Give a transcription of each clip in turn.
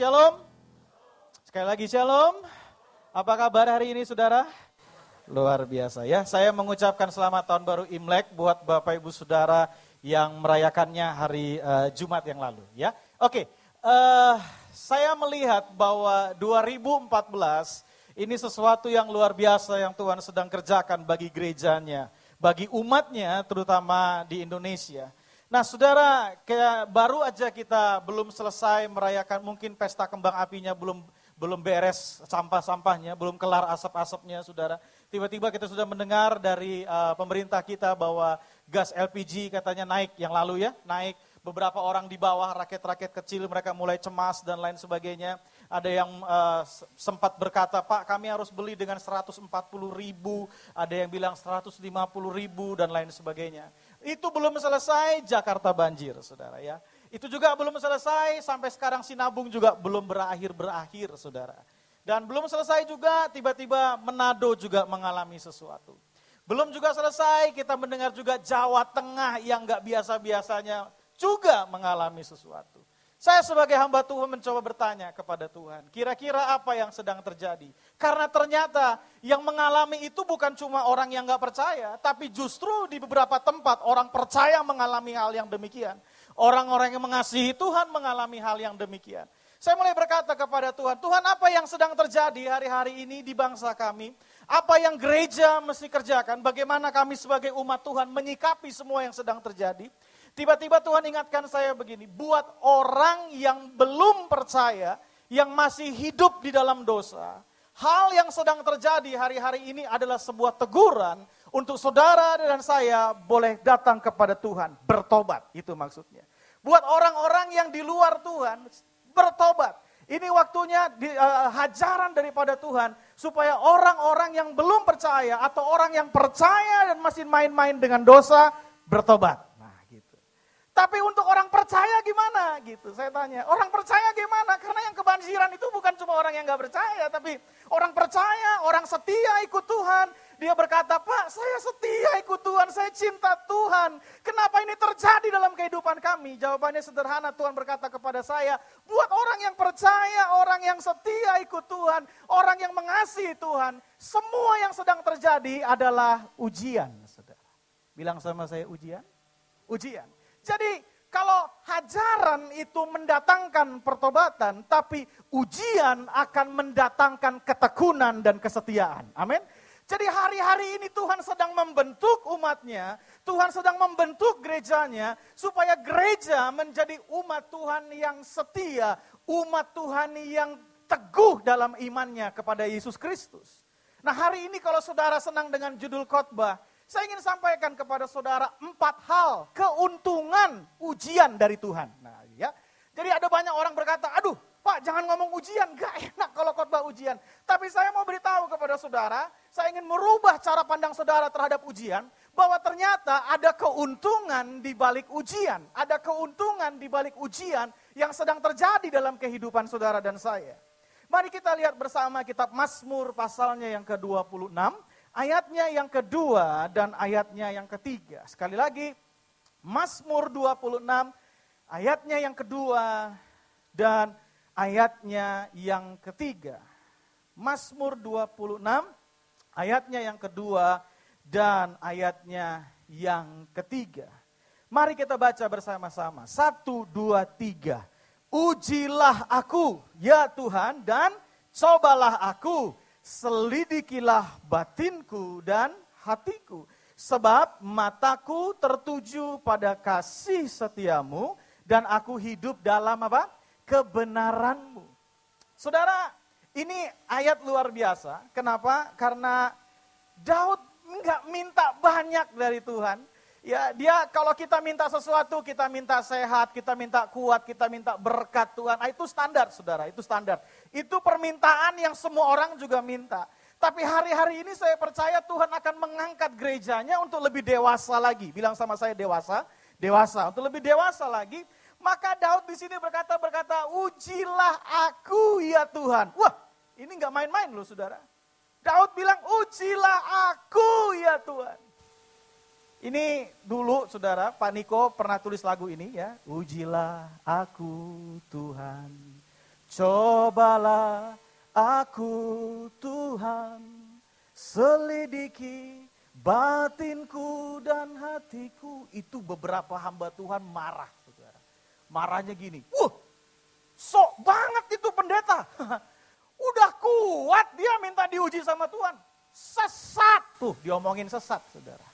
Shalom. Sekali lagi shalom. Apa kabar hari ini saudara? Luar biasa ya. Saya mengucapkan selamat tahun baru Imlek buat Bapak Ibu Saudara yang merayakannya hari Jumat yang lalu ya. Oke, saya melihat bahwa 2014 ini sesuatu yang luar biasa yang Tuhan sedang kerjakan bagi gerejanya, bagi umatnya terutama di Indonesia. Nah saudara, kayak baru aja kita belum selesai merayakan, mungkin pesta kembang apinya belum beres sampah-sampahnya, belum kelar asap-asapnya saudara. Tiba-tiba kita sudah mendengar dari pemerintah kita bahwa gas LPG katanya naik yang lalu ya, naik. Beberapa orang di bawah, rakyat-rakyat kecil mereka mulai cemas dan lain sebagainya. Ada yang sempat berkata, Pak kami harus beli dengan 140.000, ada yang bilang 150.000 dan lain sebagainya. Itu belum selesai, Jakarta banjir saudara ya. Itu juga belum selesai, sampai sekarang Sinabung juga belum berakhir saudara. Dan belum selesai juga, tiba-tiba Manado juga mengalami sesuatu. Belum juga selesai, kita mendengar juga Jawa Tengah yang gak biasa-biasanya juga mengalami sesuatu. Saya sebagai hamba Tuhan mencoba bertanya kepada Tuhan, kira-kira apa yang sedang terjadi? Karena ternyata yang mengalami itu bukan cuma orang yang gak percaya, tapi justru di beberapa tempat orang percaya mengalami hal yang demikian. Orang-orang yang mengasihi Tuhan mengalami hal yang demikian. Saya mulai berkata kepada Tuhan, Tuhan apa yang sedang terjadi hari-hari ini di bangsa kami? Apa yang gereja mesti kerjakan? Bagaimana kami sebagai umat Tuhan menyikapi semua yang sedang terjadi? Tiba-tiba Tuhan ingatkan saya begini, buat orang yang belum percaya, yang masih hidup di dalam dosa, hal yang sedang terjadi hari-hari ini adalah sebuah teguran untuk saudara dan saya boleh datang kepada Tuhan, bertobat, itu maksudnya. Buat orang-orang yang di luar Tuhan, bertobat. Ini waktunya hajaran daripada Tuhan, supaya orang-orang yang belum percaya atau orang yang percaya dan masih main-main dengan dosa, bertobat. Tapi untuk orang percaya gimana gitu, saya tanya. Orang percaya gimana? Karena yang kebanjiran itu bukan cuma orang yang gak percaya, tapi orang percaya, orang setia ikut Tuhan. Dia berkata, Pak saya setia ikut Tuhan, saya cinta Tuhan. Kenapa ini terjadi dalam kehidupan kami? Jawabannya sederhana, Tuhan berkata kepada saya, buat orang yang percaya, orang yang setia ikut Tuhan, orang yang mengasihi Tuhan, semua yang sedang terjadi adalah ujian. Saudara. Bilang sama saya ujian? Ujian. Jadi kalau hajaran itu mendatangkan pertobatan, tapi ujian akan mendatangkan ketekunan dan kesetiaan. Amin. Jadi hari-hari ini Tuhan sedang membentuk umatnya, Tuhan sedang membentuk gerejanya, supaya gereja menjadi umat Tuhan yang setia, umat Tuhan yang teguh dalam imannya kepada Yesus Kristus. Nah hari ini kalau saudara senang dengan judul khotbah, saya ingin sampaikan kepada saudara 4 hal keuntungan ujian dari Tuhan. Nah, ya. Jadi ada banyak orang berkata, aduh Pak jangan ngomong ujian, gak enak kalau khotbah ujian. Tapi saya mau beritahu kepada saudara, saya ingin merubah cara pandang saudara terhadap ujian, bahwa ternyata ada keuntungan di balik ujian. Ada keuntungan di balik ujian yang sedang terjadi dalam kehidupan saudara dan saya. Mari kita lihat bersama kitab Mazmur pasalnya yang ke-26. Ayatnya yang kedua dan ayatnya yang ketiga. Sekali lagi, Mazmur 26, ayatnya yang kedua dan ayatnya yang ketiga. Mazmur 26, ayatnya yang kedua dan ayatnya yang ketiga. Mari kita baca bersama-sama. 1, 2, 3. Ujilah aku, ya Tuhan, dan cobalah aku. Selidikilah batinku dan hatiku, sebab mataku tertuju pada kasih setiamu, dan aku hidup dalam apa? Kebenaranmu. Saudara, ini ayat luar biasa. Kenapa? Karena Daud enggak minta banyak dari Tuhan. Ya, dia kalau kita minta sesuatu, kita minta sehat, kita minta kuat, kita minta berkat Tuhan. Itu standar, saudara, itu standar. Itu permintaan yang semua orang juga minta. Tapi hari-hari ini saya percaya Tuhan akan mengangkat gerejanya untuk lebih dewasa lagi. Bilang sama saya dewasa, untuk lebih dewasa lagi. Maka Daud di sini berkata, ujilah aku ya Tuhan. Wah, ini nggak main-main loh, saudara. Daud bilang, ujilah aku ya Tuhan. Ini dulu saudara, Pak Niko pernah tulis lagu ini ya. Ujilah aku Tuhan, Cobalah aku Tuhan, selidiki batinku dan hatiku. Itu beberapa hamba Tuhan marah, saudara. Marahnya gini, sok banget itu pendeta. Udah kuat dia minta diuji sama Tuhan. Sesat. Tuh diomongin sesat, saudara.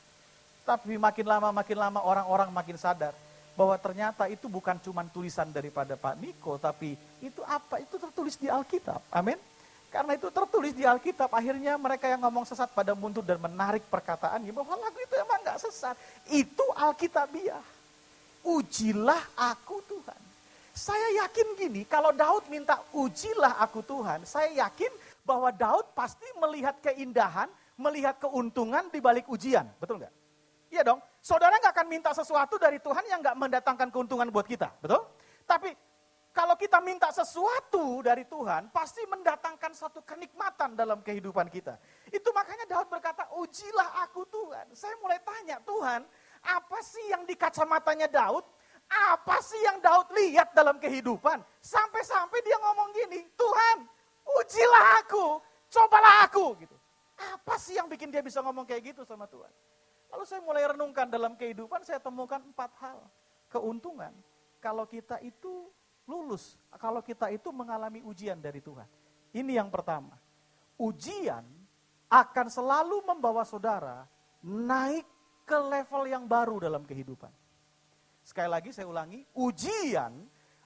Tapi makin lama orang-orang makin sadar bahwa ternyata itu bukan cuma tulisan daripada Pak Niko, tapi itu apa? Itu tertulis di Alkitab. Amin. Karena itu tertulis di Alkitab, akhirnya mereka yang ngomong sesat pada mundur dan menarik perkataannya bahwa lagu itu emang gak sesat. Itu Alkitabiah. Ujilah aku Tuhan. Saya yakin gini, kalau Daud minta ujilah aku Tuhan, saya yakin bahwa Daud pasti melihat keindahan, melihat keuntungan di balik ujian. Betul nggak? Iya dong, saudara nggak akan minta sesuatu dari Tuhan yang nggak mendatangkan keuntungan buat kita, betul? Tapi kalau kita minta sesuatu dari Tuhan, pasti mendatangkan satu kenikmatan dalam kehidupan kita. Itu makanya Daud berkata, ujilah aku Tuhan. Saya mulai tanya, Tuhan, apa sih yang di kacamatanya Daud? Apa sih yang Daud lihat dalam kehidupan? Sampai-sampai dia ngomong gini, Tuhan, ujilah aku, cobalah aku. Gitu. Apa sih yang bikin dia bisa ngomong kayak gitu sama Tuhan? Lalu saya mulai renungkan dalam kehidupan, saya temukan 4 hal. Keuntungan, kalau kita itu lulus, kalau kita itu mengalami ujian dari Tuhan. Ini yang pertama, ujian akan selalu membawa saudara naik ke level yang baru dalam kehidupan. Sekali lagi saya ulangi, ujian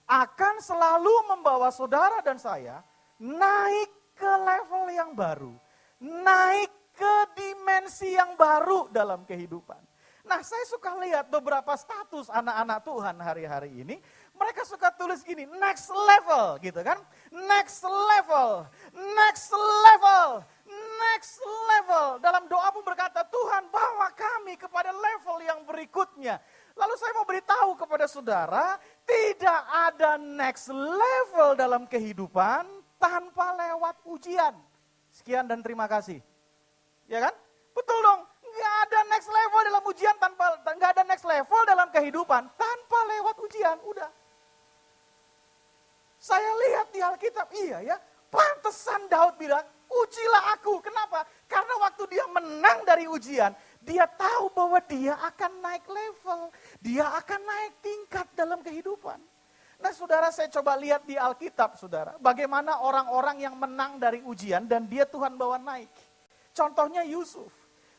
akan selalu membawa saudara dan saya naik ke level yang baru. Naik ke dimensi yang baru dalam kehidupan. Nah, saya suka lihat beberapa status anak-anak Tuhan hari-hari ini. Mereka suka tulis gini, next level gitu kan. Next level, next level, next level. Dalam doa pun berkata, Tuhan bawa kami kepada level yang berikutnya. Lalu saya mau beritahu kepada saudara, tidak ada next level dalam kehidupan tanpa lewat ujian. Sekian dan terima kasih. Ya kan? Betul dong. Nggak ada next level dalam ujian nggak ada next level dalam kehidupan tanpa lewat ujian. Udah. Saya lihat di Alkitab, iya ya. Pantesan Daud bilang, ujilah aku. Kenapa? Karena waktu dia menang dari ujian, dia tahu bahwa dia akan naik level. Dia akan naik tingkat dalam kehidupan. Nah saudara, saya coba lihat di Alkitab saudara. Bagaimana orang-orang yang menang dari ujian dan dia Tuhan bawa naik. Contohnya Yusuf.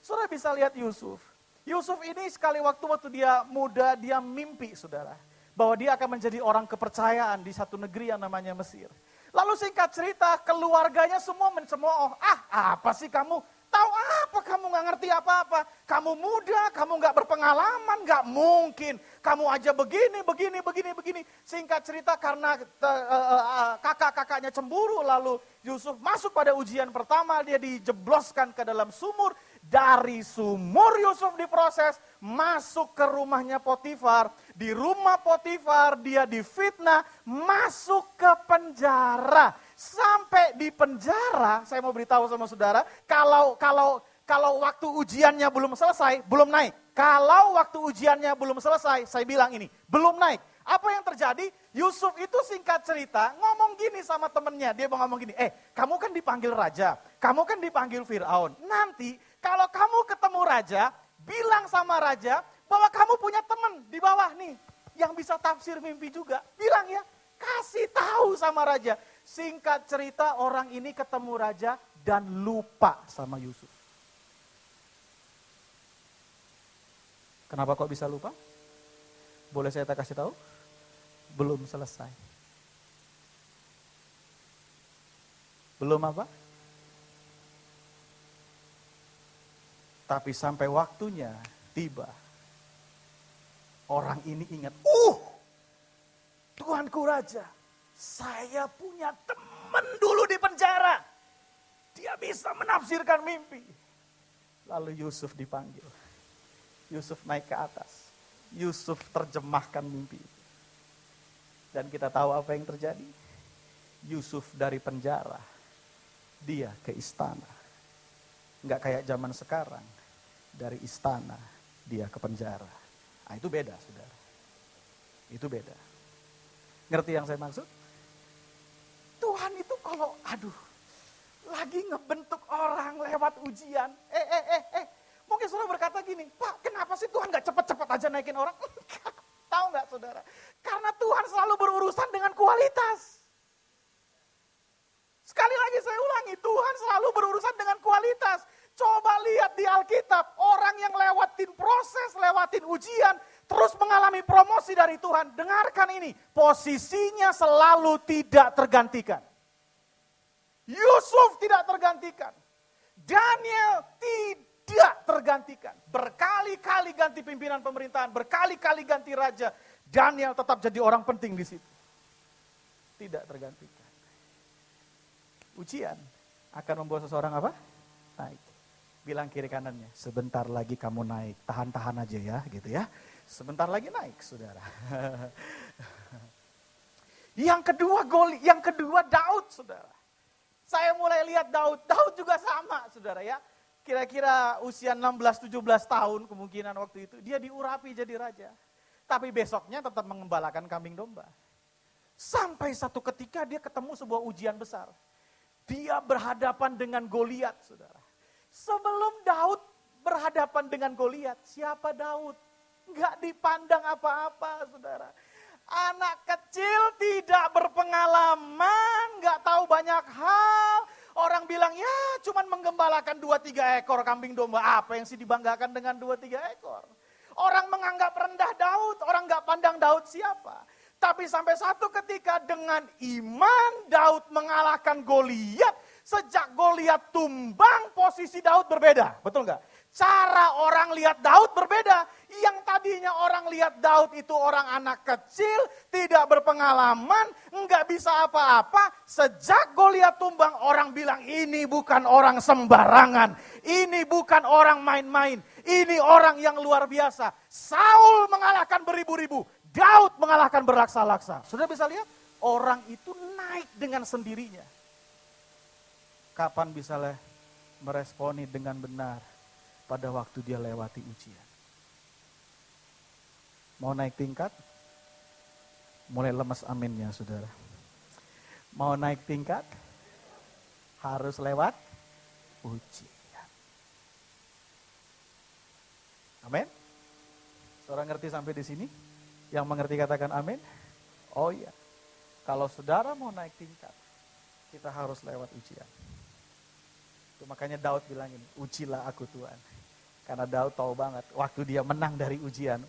Saudara bisa lihat Yusuf. Yusuf ini sekali waktu dia muda, dia mimpi saudara. Bahwa dia akan menjadi orang kepercayaan di satu negeri yang namanya Mesir. Lalu singkat cerita, keluarganya semua mencemooh. Apa sih kamu? Tahu apa? Kamu gak ngerti apa-apa. Kamu muda, kamu gak berpengalaman, gak mungkin. Kamu aja begini. Singkat cerita karena kakak-kakaknya cemburu, lalu Yusuf masuk pada ujian pertama, dia dijebloskan ke dalam sumur. Dari sumur Yusuf diproses, masuk ke rumahnya Potifar. Di rumah Potifar dia difitnah, masuk ke penjara. Sampai di penjara, saya mau beritahu sama saudara, kalau waktu ujiannya belum selesai, belum naik. Kalau waktu ujiannya belum selesai, saya bilang ini, belum naik. Apa yang terjadi? Yusuf itu singkat cerita ngomong gini sama temennya. Dia mau ngomong gini, kamu kan dipanggil raja, kamu kan dipanggil Firaun. Nanti kalau kamu ketemu raja, bilang sama raja bahwa kamu punya teman di bawah nih yang bisa tafsir mimpi juga. Bilang ya, kasih tahu sama raja. Singkat cerita orang ini ketemu raja dan lupa sama Yusuf. Kenapa kok bisa lupa? Boleh saya kasih tahu? Belum selesai. Belum apa? Tapi sampai waktunya tiba. Orang ini ingat, Tuanku Raja, saya punya teman dulu di penjara. Dia bisa menafsirkan mimpi. Lalu Yusuf dipanggil. Yusuf naik ke atas. Yusuf terjemahkan mimpi. Dan kita tahu apa yang terjadi. Yusuf dari penjara, dia ke istana. Nggak kayak zaman sekarang, dari istana dia ke penjara. Nah, itu beda, saudara. Itu beda. Ngerti yang saya maksud? kalau lagi ngebentuk orang lewat ujian. Mungkin saudara berkata gini, Pak, kenapa sih Tuhan gak cepet-cepet aja naikin orang? Tahu gak saudara? Karena Tuhan selalu berurusan dengan kualitas. Sekali lagi saya ulangi, Tuhan selalu berurusan dengan kualitas. Coba lihat di Alkitab, orang yang lewatin proses, lewatin ujian, terus mengalami promosi dari Tuhan. Dengarkan ini, posisinya selalu tidak tergantikan. Yusuf tidak tergantikan. Daniel tidak tergantikan. Berkali-kali ganti pimpinan pemerintahan, berkali-kali ganti raja. Daniel tetap jadi orang penting di situ. Tidak tergantikan. Ujian akan membawa seseorang apa? Naik. Bilang kiri kanannya, sebentar lagi kamu naik. Tahan-tahan aja ya, gitu ya. Sebentar lagi naik, saudara. Yang kedua Daud, saudara. Saya mulai lihat Daud juga sama, saudara ya. Kira-kira usia 16-17 tahun kemungkinan waktu itu, dia diurapi jadi raja. Tapi besoknya tetap mengembalakan kambing domba. Sampai satu ketika dia ketemu sebuah ujian besar. Dia berhadapan dengan Goliat, saudara. Sebelum Daud berhadapan dengan Goliat, siapa Daud? Enggak dipandang apa-apa, saudara. Anak kecil tidak berpengalaman, enggak tahu banyak hal. Orang bilang, ya cuman menggembalakan 2-3 ekor kambing domba. Apa yang sih dibanggakan dengan 2-3 ekor? Orang menganggap rendah Daud, orang enggak pandang Daud siapa. Tapi sampai satu ketika dengan iman Daud mengalahkan Goliat. Sejak Goliat tumbang, posisi Daud berbeda. Betul enggak? Cara orang lihat Daud berbeda. Yang tadinya orang lihat Daud itu orang anak kecil, tidak berpengalaman, enggak bisa apa-apa. Sejak Goliat tumbang, orang bilang ini bukan orang sembarangan. Ini bukan orang main-main. Ini orang yang luar biasa. Saul mengalahkan beribu-ribu. Daud mengalahkan berlaksa-laksa. Sudah bisa lihat? Orang itu naik dengan sendirinya. Kapan bisa meresponi dengan benar pada waktu dia lewati ujian? Mau naik tingkat? Mulai lemas aminnya, saudara. Mau naik tingkat? Harus lewat ujian. Amin? Saudara ngerti sampai di sini? Yang mengerti katakan amin? Oh iya. Kalau saudara mau naik tingkat, kita harus lewat ujian. Itu makanya Daud bilang ini, ujilah aku Tuhan. Karena Daud tahu banget, waktu dia menang dari ujian,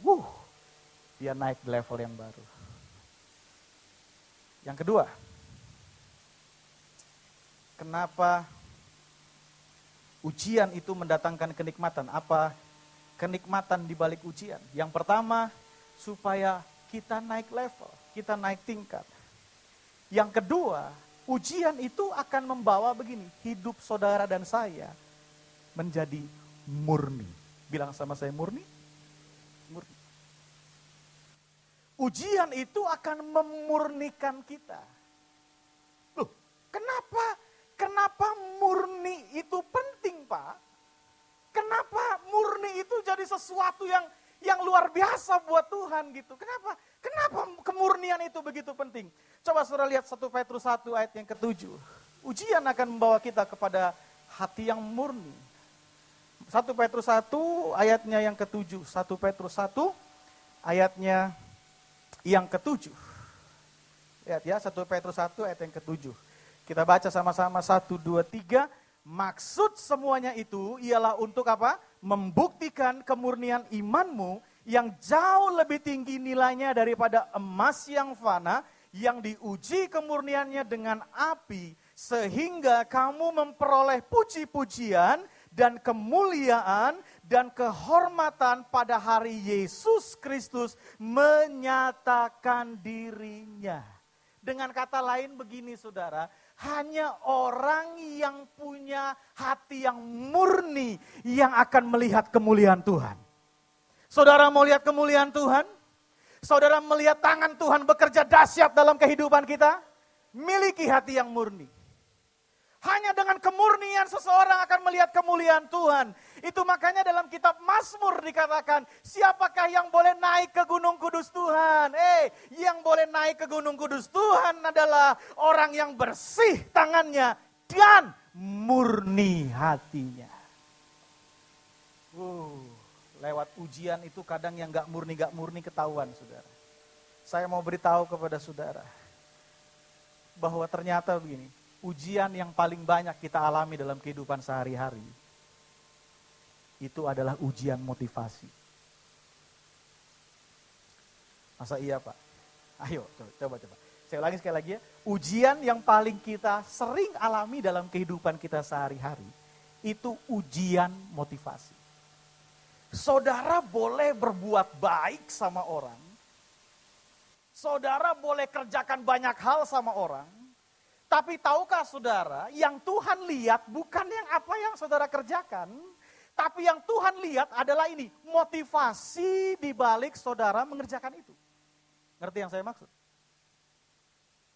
dia naik di level yang baru. Yang kedua, kenapa ujian itu mendatangkan kenikmatan? Apa kenikmatan di balik ujian? Yang pertama, supaya kita naik level, kita naik tingkat. Yang kedua, ujian itu akan membawa begini, hidup saudara dan saya menjadi murni. Bilang sama saya murni. Murni. Ujian itu akan memurnikan kita. Loh, kenapa murni itu penting, Pak? Kenapa murni itu jadi sesuatu yang luar biasa buat Tuhan gitu? Kenapa kemurnian itu begitu penting? Coba saudara lihat 1 Petrus 1 ayat yang ke-7. Ujian akan membawa kita kepada hati yang murni. 1 Petrus 1 ayatnya yang ke-7. 1 Petrus 1 ayatnya yang ke-7. Lihat ya, 1 Petrus 1 ayat yang ke-7. Kita baca sama-sama 1, 2, 3. Maksud semuanya itu ialah untuk apa? Membuktikan kemurnian imanmu yang jauh lebih tinggi nilainya daripada emas yang fana, yang diuji kemurniannya dengan api, sehingga kamu memperoleh puji-pujian dan kemuliaan dan kehormatan pada hari Yesus Kristus menyatakan dirinya. Dengan kata lain begini saudara, hanya orang yang punya hati yang murni yang akan melihat kemuliaan Tuhan. Saudara mau lihat kemuliaan Tuhan? Saudara melihat tangan Tuhan bekerja dahsyat dalam kehidupan kita? Miliki hati yang murni. Hanya dengan kemurnian seseorang akan melihat kemuliaan Tuhan. Itu makanya dalam kitab Mazmur dikatakan, siapakah yang boleh naik ke gunung kudus Tuhan? Yang boleh naik ke gunung kudus Tuhan adalah orang yang bersih tangannya dan murni hatinya. Lewat ujian itu kadang yang gak murni ketahuan, saudara. Saya mau beritahu kepada saudara, bahwa ternyata begini, ujian yang paling banyak kita alami dalam kehidupan sehari-hari, itu adalah ujian motivasi. Masa iya Pak? Ayo coba. Saya ulangi sekali lagi ya. Ujian yang paling kita sering alami dalam kehidupan kita sehari-hari, itu ujian motivasi. Saudara boleh berbuat baik sama orang, saudara boleh kerjakan banyak hal sama orang, tapi tahukah saudara, yang Tuhan lihat bukan yang apa yang saudara kerjakan, tapi yang Tuhan lihat adalah ini, motivasi di balik saudara mengerjakan itu. Ngerti yang saya maksud?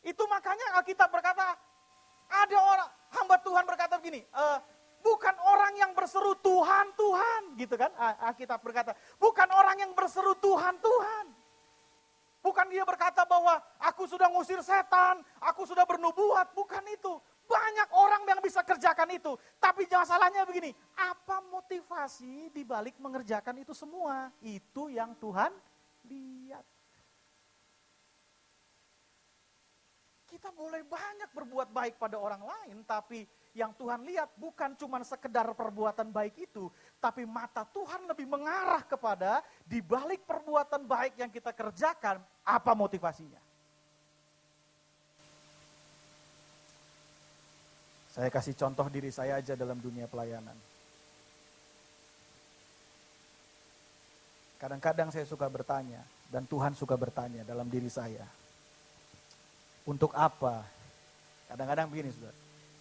Itu makanya Alkitab berkata, ada orang, hamba Tuhan berkata begini, bukan orang yang berseru Tuhan, Tuhan, gitu kan? Alkitab berkata, bukan orang yang berseru Tuhan, Tuhan. Bukan dia berkata bahwa aku sudah ngusir setan, aku sudah bernubuat, bukan itu. Banyak orang yang bisa kerjakan itu. Tapi masalahnya begini, apa motivasi di balik mengerjakan itu semua? Itu yang Tuhan lihat. Kita boleh banyak berbuat baik pada orang lain, tapi yang Tuhan lihat bukan cuma sekedar perbuatan baik itu, tapi mata Tuhan lebih mengarah kepada di balik perbuatan baik yang kita kerjakan, apa motivasinya. Saya kasih contoh diri saya aja dalam dunia pelayanan. Kadang-kadang saya suka bertanya, dan Tuhan suka bertanya dalam diri saya. Untuk apa? Kadang-kadang begini, saudara.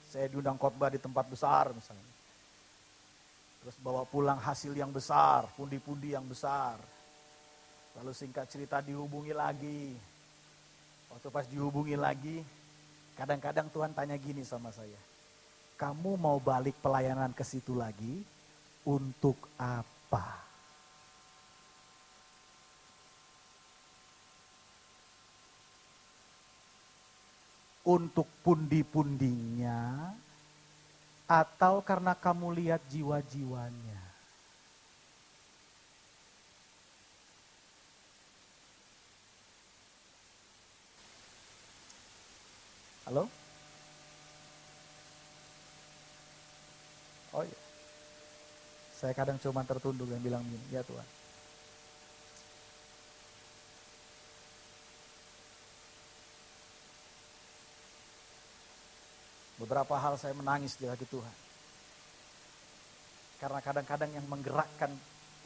Saya diundang khotbah di tempat besar misalnya. Terus bawa pulang hasil yang besar, pundi-pundi yang besar. Lalu singkat cerita dihubungi lagi. Waktu pas dihubungi lagi, kadang-kadang Tuhan tanya gini sama saya. Kamu mau balik pelayanan ke situ lagi? Untuk apa? Untuk pundi-pundinya, atau karena kamu lihat jiwa-jiwanya? Halo? Oh iya. Saya kadang cuma tertunduk dan bilang gini, ya Tuhan. Beberapa hal saya menangis di hati Tuhan. Karena kadang-kadang yang menggerakkan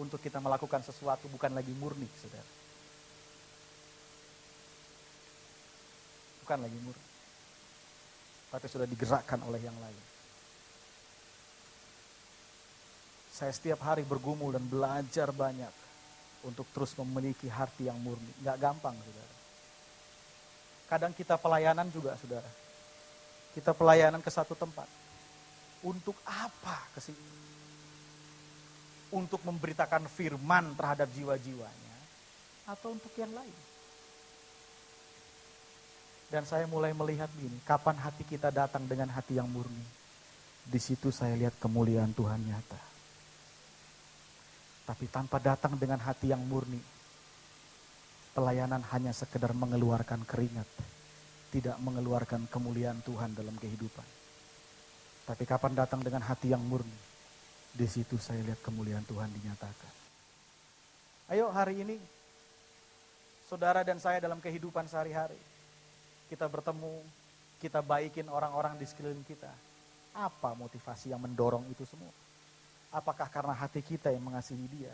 untuk kita melakukan sesuatu bukan lagi murni, saudara. Bukan lagi murni. Tapi sudah digerakkan oleh yang lain. Saya setiap hari bergumul dan belajar banyak untuk terus memiliki hati yang murni. Gak gampang, saudara. Kadang kita pelayanan juga, saudara. Kita pelayanan ke satu tempat. Untuk apa ke situ? Untuk memberitakan firman terhadap jiwa-jiwanya atau untuk yang lain? Dan saya mulai melihat gini, kapan hati kita datang dengan hati yang murni? Di situ saya lihat kemuliaan Tuhan nyata. Tapi tanpa datang dengan hati yang murni, pelayanan hanya sekedar mengeluarkan keringat, tidak mengeluarkan kemuliaan Tuhan dalam kehidupan. Tapi kapan datang dengan hati yang murni, di situ saya lihat kemuliaan Tuhan dinyatakan. Ayo hari ini, saudara dan saya dalam kehidupan sehari-hari, kita bertemu, kita baikin orang-orang di sekeliling kita. Apa motivasi yang mendorong itu semua? Apakah karena hati kita yang mengasihi dia?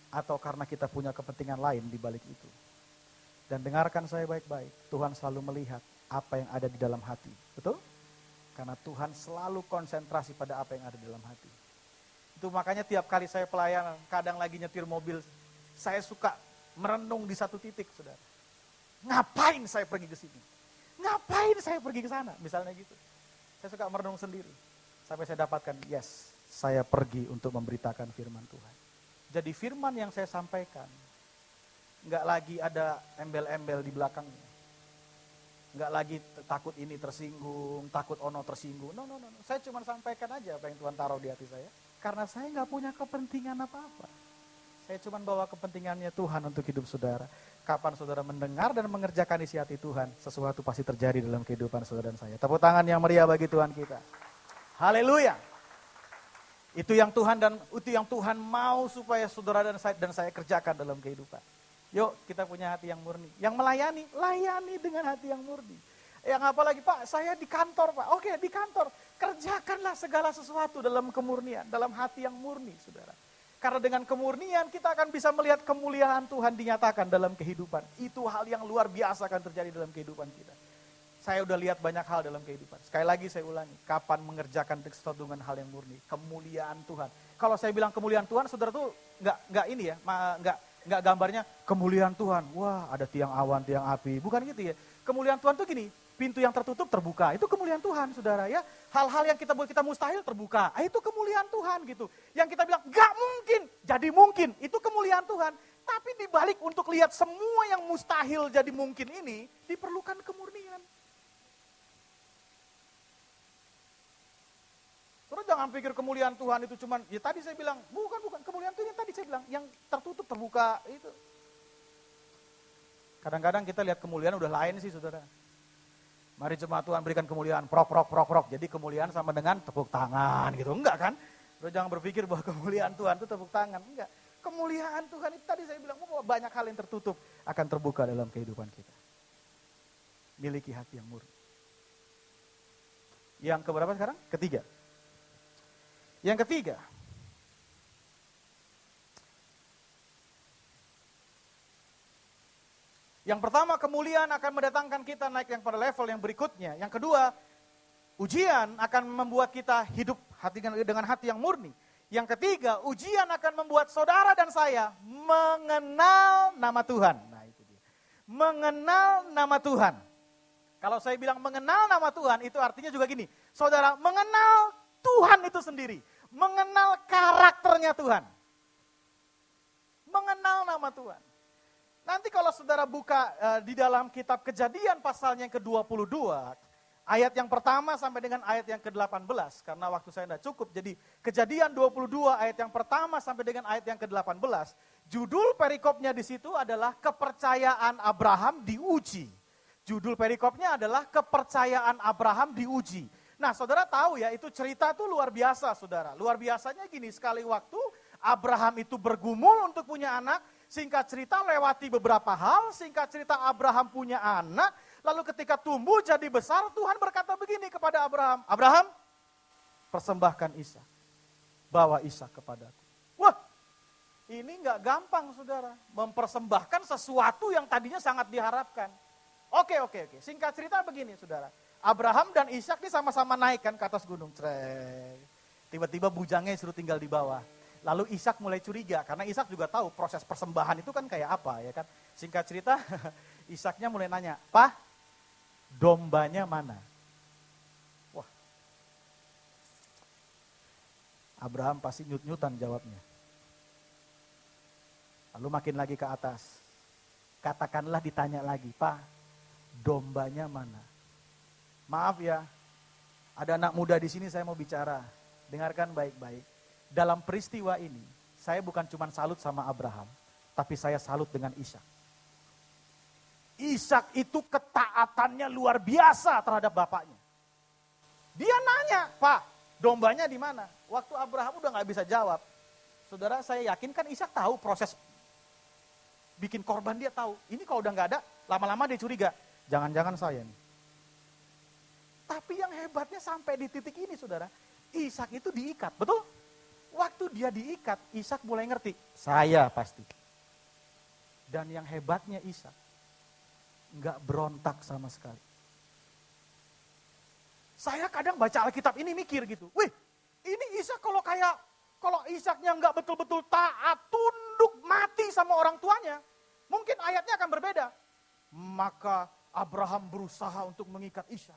Atau karena kita punya kepentingan lain di balik itu? Dan dengarkan saya baik-baik, Tuhan selalu melihat apa yang ada di dalam hati. Betul? Karena Tuhan selalu konsentrasi pada apa yang ada di dalam hati. Itu makanya tiap kali saya pelayanan, kadang lagi nyetir mobil, saya suka merenung di satu titik, saudara. Ngapain saya pergi ke sini? Ngapain saya pergi ke sana? Misalnya gitu. Saya suka merenung sendiri. Sampai saya dapatkan, yes, saya pergi untuk memberitakan firman Tuhan. Jadi firman yang saya sampaikan, nggak lagi ada embel-embel di belakangnya. Nggak lagi takut ini tersinggung, takut ono tersinggung. No. Saya cuma sampaikan aja apa yang Tuhan taruh di hati saya. Karena saya nggak punya kepentingan apa-apa. Saya cuma bawa kepentingannya Tuhan untuk hidup saudara. Kapan saudara mendengar dan mengerjakan isi hati Tuhan, sesuatu pasti terjadi dalam kehidupan saudara dan saya. Tepuk tangan yang meriah bagi Tuhan kita. Haleluya. Itu yang Tuhan mau supaya saudara dan saya kerjakan dalam kehidupan. Yuk kita punya hati yang murni. Yang melayani, layani dengan hati yang murni. Yang apa lagi Pak, saya di kantor Pak. Oke di kantor, kerjakanlah segala sesuatu dalam kemurnian, dalam hati yang murni saudara. Karena dengan kemurnian kita akan bisa melihat kemuliaan Tuhan dinyatakan dalam kehidupan. Itu hal yang luar biasa akan terjadi dalam kehidupan kita. Saya udah lihat banyak hal dalam kehidupan. Sekali lagi saya ulangi, kapan mengerjakan sesuatu dengan hal yang murni? Kemuliaan Tuhan. Kalau saya bilang kemuliaan Tuhan, saudara tuh nggak ini ya, nggak gambarnya kemuliaan Tuhan. Wah ada tiang awan, tiang api. Bukan gitu ya. Kemuliaan Tuhan tuh gini, pintu yang tertutup terbuka. Itu kemuliaan Tuhan saudara ya. Hal-hal yang kita mustahil terbuka. Itu kemuliaan Tuhan gitu. Yang kita bilang nggak mungkin, jadi mungkin. Itu kemuliaan Tuhan. Tapi dibalik untuk lihat semua yang mustahil jadi mungkin ini, diperlukan kemurnian. Terus jangan pikir kemuliaan Tuhan itu cuman, ya tadi saya bilang, bukan kemuliaan Tuhan yang tadi saya bilang, yang tertutup terbuka itu. Kadang-kadang kita lihat kemuliaan udah lain sih saudara. Mari jemaat Tuhan berikan kemuliaan, prok. Jadi kemuliaan sama dengan tepuk tangan gitu, enggak kan? Terus jangan berpikir bahwa kemuliaan Tuhan itu tepuk tangan, enggak. Kemuliaan Tuhan itu tadi saya bilang, bahwa banyak hal yang tertutup akan terbuka dalam kehidupan kita. Miliki hati yang murni. Yang keberapa sekarang? Ketiga. Yang ketiga, yang pertama kemuliaan akan mendatangkan kita naik yang pada level yang berikutnya. Yang kedua, ujian akan membuat kita hidup dengan hati yang murni. Yang ketiga, ujian akan membuat saudara dan saya mengenal nama Tuhan. Nah itu dia, mengenal nama Tuhan. Kalau saya bilang mengenal nama Tuhan, itu artinya juga gini, saudara mengenal Tuhan itu sendiri. Mengenal karakternya Tuhan. Mengenal nama Tuhan. Nanti kalau saudara buka di dalam kitab Kejadian pasalnya yang ke-22, ayat yang pertama sampai dengan ayat yang ke-18, karena waktu saya tidak cukup, jadi Kejadian 22 ayat yang pertama sampai dengan ayat yang ke-18, judul perikopnya di situ adalah kepercayaan Abraham diuji. Judul perikopnya adalah kepercayaan Abraham diuji. Nah saudara tahu ya, itu cerita tuh luar biasa saudara. Luar biasanya gini, sekali waktu Abraham itu bergumul untuk punya anak. Singkat cerita lewati beberapa hal, singkat cerita Abraham punya anak. Lalu ketika tumbuh jadi besar, Tuhan berkata begini kepada Abraham. Abraham, persembahkan Ishak. Bawa Ishak kepadaku. Wah, ini gak gampang saudara. Mempersembahkan sesuatu yang tadinya sangat diharapkan. Oke. Singkat cerita begini saudara. Abraham dan Ishak ini sama-sama naik kan ke atas gunung. Tiba-tiba bujangnya suruh tinggal di bawah. Lalu Ishak mulai curiga, karena Ishak juga tahu proses persembahan itu kan kayak apa ya kan. Singkat cerita, Ishaknya mulai nanya, "Pak, dombanya mana?" Wah, Abraham pasti nyut-nyutan jawabnya. Lalu makin lagi ke atas, katakanlah ditanya lagi, "Pak, dombanya mana?" Maaf ya, ada anak muda di sini saya mau bicara. Dengarkan baik-baik. Dalam peristiwa ini, saya bukan cuma salut sama Abraham, tapi saya salut dengan Ishak. Ishak itu ketaatannya luar biasa terhadap bapaknya. Dia nanya, "Pak, dombanya di mana?" Waktu Abraham udah gak bisa jawab. Saudara, saya yakin kan Ishak tahu proses bikin korban, dia tahu. Ini kalau udah gak ada, lama-lama dia curiga. Jangan-jangan saya nih. Tapi yang hebatnya sampai di titik ini saudara, Ishak itu diikat, betul? Waktu dia diikat, Ishak mulai ngerti, saya pasti. Dan yang hebatnya Ishak, nggak berontak sama sekali. Saya kadang baca Alkitab ini mikir gitu, wih ini Ishak kalau Ishaknya nggak betul-betul taat, tunduk, mati sama orang tuanya, mungkin ayatnya akan berbeda. Maka Abraham berusaha untuk mengikat Ishak.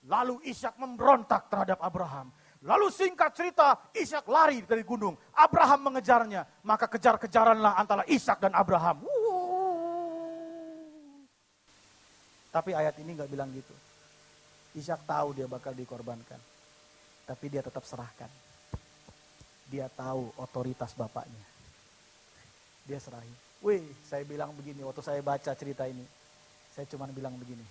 Lalu Ishak memberontak terhadap Abraham. Lalu singkat cerita, Ishak lari dari gunung. Abraham mengejarnya. Maka kejar-kejaranlah antara Ishak dan Abraham. Tapi ayat ini gak bilang gitu. Ishak tahu dia bakal dikorbankan. Tapi dia tetap serahkan. Dia tahu otoritas bapaknya. Dia serahin. Saya bilang begini waktu saya baca cerita ini. Saya cuma bilang begini.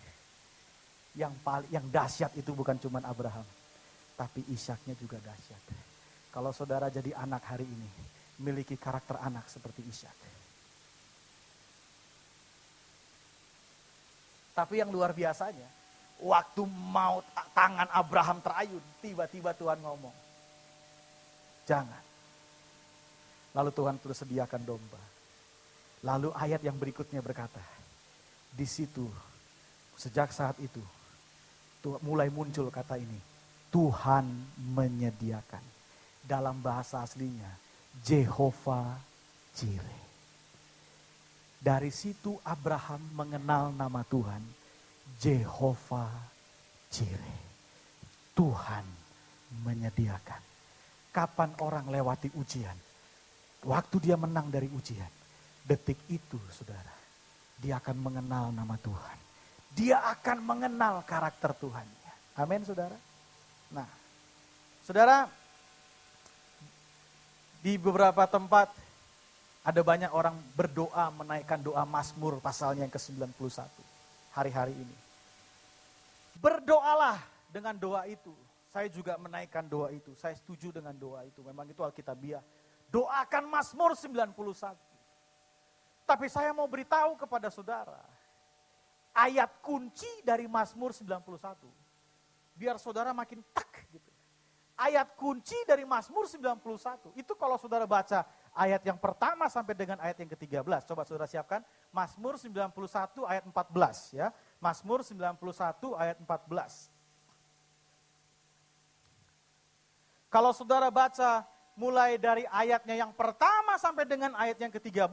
Yang dahsyat itu bukan cuma Abraham. Tapi Ishaknya juga dahsyat. Kalau saudara jadi anak hari ini. Miliki karakter anak seperti Ishak. Tapi yang luar biasanya. Waktu mau tangan Abraham terayun. Tiba-tiba Tuhan ngomong. Jangan. Lalu Tuhan terus sediakan domba. Lalu ayat yang berikutnya berkata. Di situ. Sejak saat itu. Mulai muncul kata ini. Tuhan menyediakan. Dalam bahasa aslinya. Jehovah Jireh. Dari situ Abraham mengenal nama Tuhan. Jehovah Jireh. Tuhan menyediakan. Kapan orang lewati ujian. Waktu dia menang dari ujian. Detik itu saudara. Dia akan mengenal nama Tuhan. Dia akan mengenal karakter Tuhannya. Amin saudara. Nah, saudara, di beberapa tempat ada banyak orang berdoa menaikkan doa Mazmur pasalnya yang ke-91 hari-hari ini. Berdoalah dengan doa itu. Saya juga menaikkan doa itu. Saya setuju dengan doa itu. Memang itu Alkitabiah. Doakan Mazmur 91. Tapi saya mau beritahu kepada saudara. Ayat kunci dari Mazmur 91. Biar saudara makin tak gitu. Ayat kunci dari Mazmur 91. Itu kalau saudara baca ayat yang pertama sampai dengan ayat yang ke-13. Coba saudara siapkan. Mazmur 91 ayat 14 ya. Mazmur 91 ayat 14. Kalau saudara baca mulai dari ayatnya yang pertama sampai dengan ayat yang ke-13.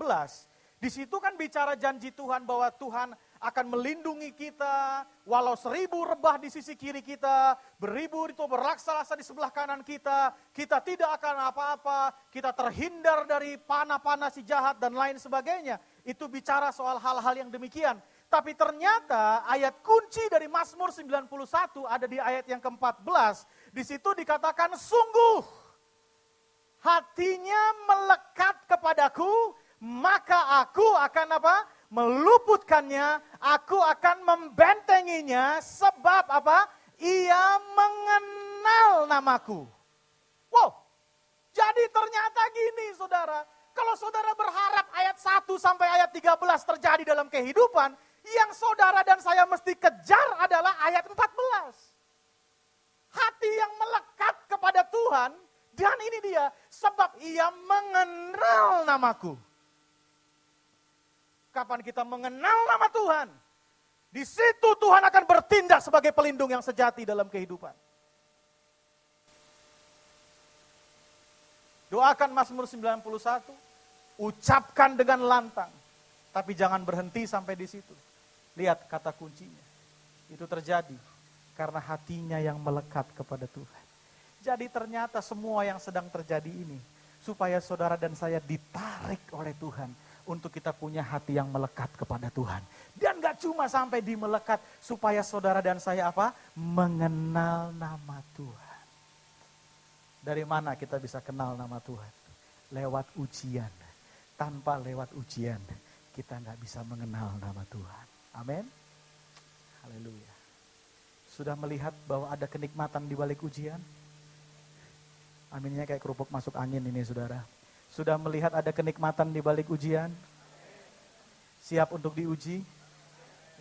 Di situ kan bicara janji Tuhan bahwa Tuhan akan melindungi kita, walau 1000 rebah di sisi kiri kita, 1000 itu beraksasa di sebelah kanan kita tidak akan apa-apa, kita terhindar dari panah-panah si jahat dan lain sebagainya. Itu bicara soal hal-hal yang demikian. Tapi ternyata ayat kunci dari Mazmur 91 ada di ayat yang ke-14. Di situ dikatakan sungguh hatinya melekat kepadaku, maka aku akan apa? Meluputkannya, aku akan membentenginya, sebab apa? Ia mengenal namaku. Wow, jadi ternyata gini saudara, kalau saudara berharap ayat 1 sampai ayat 13 terjadi dalam kehidupan, yang saudara dan saya mesti kejar adalah ayat 14. Hati yang melekat kepada Tuhan, dan ini dia, sebab ia mengenal namaku. Kapan kita mengenal nama Tuhan, di situ Tuhan akan bertindak sebagai pelindung yang sejati dalam kehidupan. Doakan Mazmur 91, ucapkan dengan lantang, tapi jangan berhenti sampai di situ. Lihat kata kuncinya, itu terjadi karena hatinya yang melekat kepada Tuhan. Jadi ternyata semua yang sedang terjadi ini, supaya saudara dan saya ditarik oleh Tuhan, untuk kita punya hati yang melekat kepada Tuhan. Dan gak cuma sampai di melekat, supaya saudara dan saya apa? Mengenal nama Tuhan. Dari mana kita bisa kenal nama Tuhan? Lewat ujian. Tanpa lewat ujian, kita gak bisa mengenal nama Tuhan. Amin. Haleluya. Sudah melihat bahwa ada kenikmatan di balik ujian? Aminnya kayak kerupuk masuk angin ini saudara. Sudah melihat ada kenikmatan di balik ujian? Siap untuk diuji?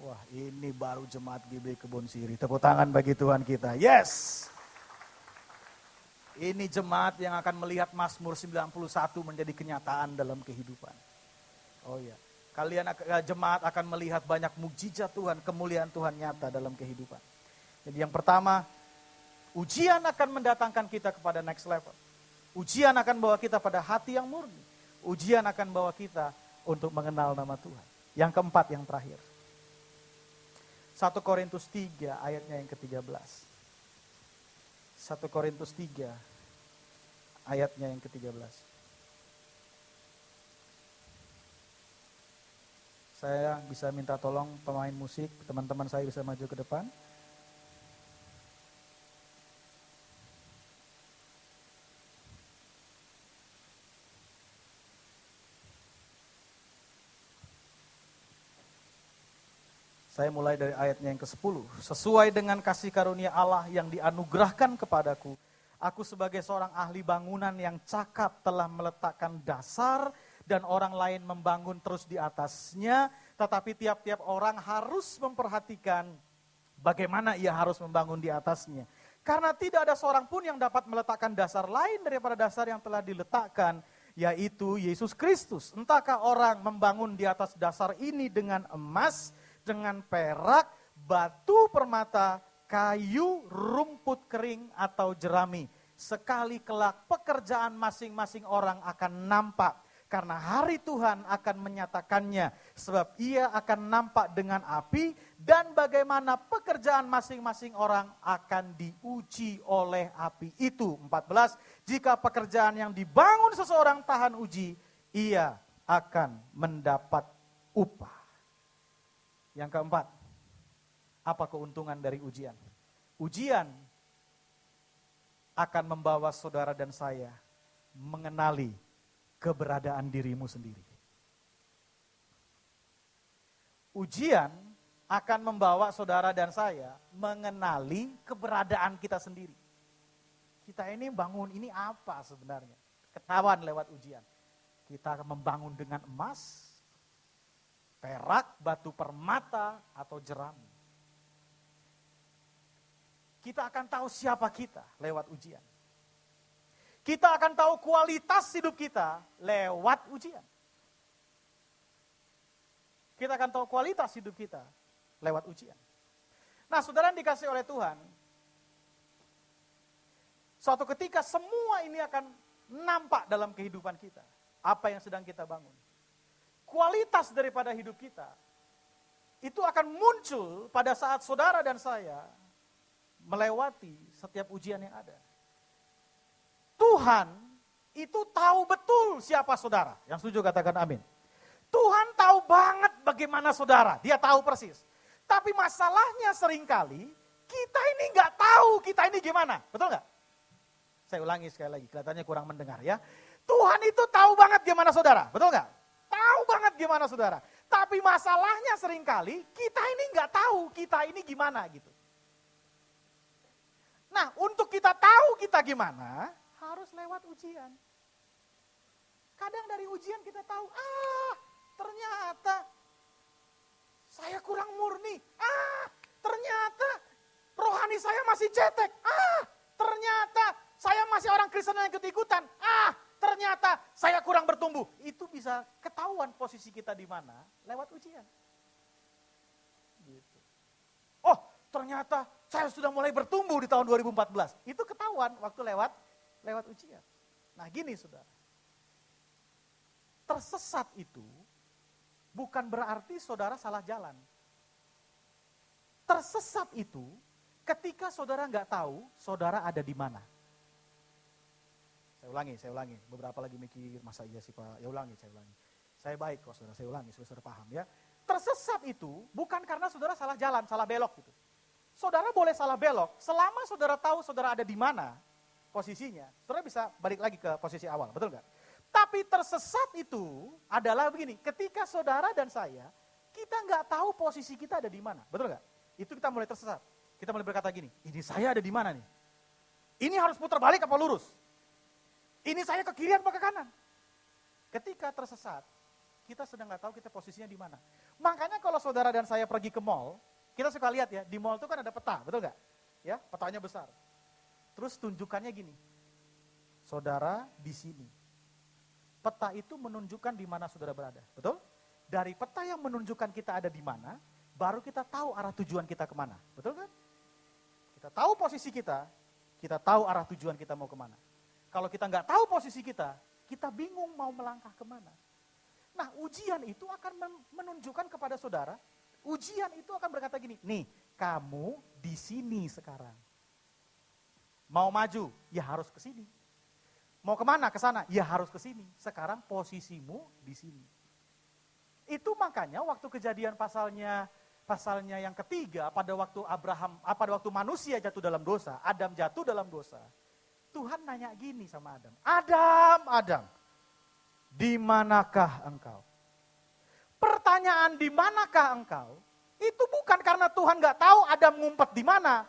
Wah, ini baru jemaat GB Kebon Siri. Tepuk tangan bagi Tuhan kita. Yes! Ini jemaat yang akan melihat Mazmur 91 menjadi kenyataan dalam kehidupan. Oh ya, kalian jemaat akan melihat banyak mukjizat Tuhan, kemuliaan Tuhan nyata dalam kehidupan. Jadi yang pertama, ujian akan mendatangkan kita kepada next level. Ujian akan bawa kita pada hati yang murni. Ujian akan bawa kita untuk mengenal nama Tuhan. Yang keempat, yang terakhir. 1 Korintus 3 ayatnya yang ke-13. 1 Korintus 3 ayatnya yang ke-13. Saya bisa minta tolong pemain musik, teman-teman saya bisa maju ke depan. Saya mulai dari ayatnya yang ke-10. Sesuai dengan kasih karunia Allah yang dianugerahkan kepadaku, aku sebagai seorang ahli bangunan yang cakap telah meletakkan dasar dan orang lain membangun terus di atasnya, tetapi tiap-tiap orang harus memperhatikan bagaimana ia harus membangun di atasnya. Karena tidak ada seorang pun yang dapat meletakkan dasar lain daripada dasar yang telah diletakkan, yaitu Yesus Kristus. Entahkah orang membangun di atas dasar ini dengan emas, dengan perak, batu permata, kayu, rumput kering, atau jerami. Sekali kelak pekerjaan masing-masing orang akan nampak. Karena hari Tuhan akan menyatakannya. Sebab ia akan nampak dengan api. Dan bagaimana pekerjaan masing-masing orang akan diuji oleh api itu. 14. Jika pekerjaan yang dibangun seseorang tahan uji, ia akan mendapat upah. Yang keempat, apa keuntungan dari ujian? Ujian akan membawa saudara dan saya mengenali keberadaan dirimu sendiri. Ujian akan membawa saudara dan saya mengenali keberadaan kita sendiri. Kita ini bangun ini apa sebenarnya? Ketahuan lewat ujian. Kita membangun dengan emas, perak, batu permata, atau jerami. Kita akan tahu siapa kita lewat ujian. Kita akan tahu kualitas hidup kita lewat ujian. Kita akan tahu kualitas hidup kita lewat ujian. Nah, saudara yang dikasih oleh Tuhan, suatu ketika semua ini akan nampak dalam kehidupan kita. Apa yang sedang kita bangun. Kualitas daripada hidup kita itu akan muncul pada saat saudara dan saya melewati setiap ujian yang ada. Tuhan itu tahu betul siapa saudara. Yang setuju katakan amin. Tuhan tahu banget bagaimana saudara, dia tahu persis. Tapi masalahnya seringkali kita ini nggak tahu kita ini gimana, betul nggak? Saya ulangi sekali lagi, kelihatannya kurang mendengar ya. Tuhan itu tahu banget gimana saudara, betul nggak? Tahu banget gimana saudara. Tapi masalahnya seringkali kita ini nggak tahu kita ini gimana gitu. Nah, untuk kita tahu kita gimana, harus lewat ujian. Kadang dari ujian kita tahu, ternyata saya kurang murni. Ternyata rohani saya masih cetek. Ternyata saya masih orang Kristen yang ikut-ikutan. Ternyata saya kurang bertumbuh. Itu bisa ketahuan posisi kita di mana lewat ujian. Gitu. Oh, ternyata saya sudah mulai bertumbuh di tahun 2014. Itu ketahuan waktu lewat ujian. Nah, gini saudara. Tersesat itu bukan berarti saudara salah jalan. Tersesat itu ketika saudara nggak tahu saudara ada di mana. Saya ulangi. Beberapa lagi mikir, masa iya sih Pak? Ya ulangi. Saya baik kok saudara, saya ulangi, saudara paham ya. Tersesat itu bukan karena saudara salah jalan, salah belok gitu. Saudara boleh salah belok, selama saudara tahu saudara ada di mana posisinya, saudara bisa balik lagi ke posisi awal, betul nggak? Tapi tersesat itu adalah begini, ketika saudara dan saya, kita nggak tahu posisi kita ada di mana, betul nggak? Itu kita mulai tersesat. Kita mulai berkata gini, ini saya ada di mana nih? Ini harus putar balik apa lurus? Ini saya ke kiri atau ke kanan? Ketika tersesat, kita sedang nggak tahu kita posisinya di mana. Makanya kalau saudara dan saya pergi ke mall, kita suka lihat ya, di mall itu kan ada peta, betul nggak? Ya, petanya besar. Terus tunjukkannya gini, saudara di sini. Peta itu menunjukkan di mana saudara berada, betul? Dari peta yang menunjukkan kita ada di mana, baru kita tahu arah tujuan kita kemana, betul kan? Kita tahu posisi kita tahu arah tujuan kita mau kemana. Kalau kita nggak tahu posisi kita bingung mau melangkah kemana. Nah, ujian itu akan menunjukkan kepada saudara, Ujian itu akan berkata gini, nih kamu di sini sekarang. Mau maju, ya harus ke sini. Mau kemana? Ke sana, ya harus ke sini. Sekarang posisimu di sini. Itu makanya waktu Kejadian pasalnya yang ketiga, pada waktu manusia jatuh dalam dosa, Adam jatuh dalam dosa. Tuhan nanya gini sama Adam, Adam, di manakah engkau? Pertanyaan di manakah engkau, itu bukan karena Tuhan gak tahu Adam ngumpet di mana.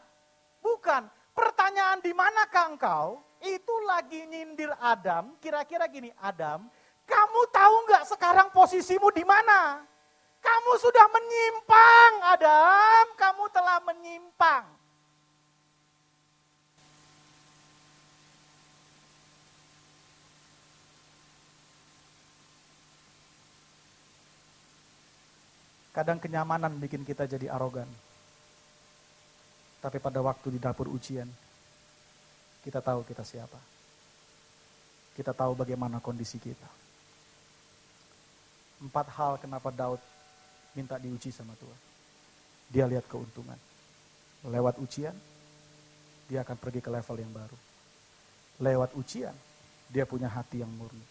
Bukan, pertanyaan di manakah engkau, itu lagi nyindir Adam, kira-kira gini, Adam, kamu tahu gak sekarang posisimu di mana? Kamu sudah menyimpang, Adam, kamu telah menyimpang. Kadang kenyamanan bikin kita jadi arogan. Tapi pada waktu di dapur ujian, kita tahu kita siapa. Kita tahu bagaimana kondisi kita. 4 hal kenapa Daud minta diuji sama Tuhan. Dia lihat keuntungan. Lewat ujian, dia akan pergi ke level yang baru. Lewat ujian, dia punya hati yang murni.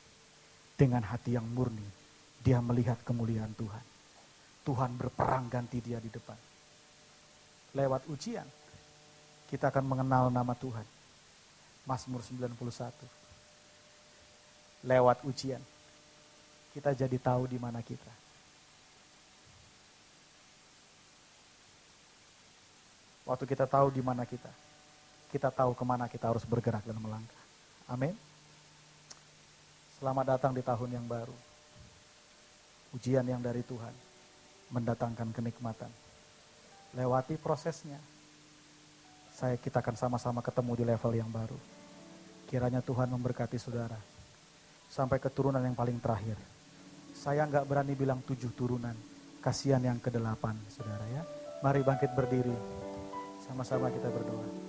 Dengan hati yang murni, dia melihat kemuliaan Tuhan. Tuhan berperang ganti dia di depan. Lewat ujian, kita akan mengenal nama Tuhan. Mazmur 91. Lewat ujian, kita jadi tahu di mana kita. Waktu kita tahu di mana kita tahu kemana kita harus bergerak dan melangkah. Amin. Selamat datang di tahun yang baru. Ujian yang dari Tuhan mendatangkan kenikmatan. Lewati prosesnya, kita akan sama-sama ketemu di level yang baru. Kiranya Tuhan memberkati saudara sampai keturunan yang paling terakhir. Saya nggak berani bilang 7 turunan, kasihan yang ke-8, saudara ya. Mari bangkit berdiri, sama-sama kita berdoa.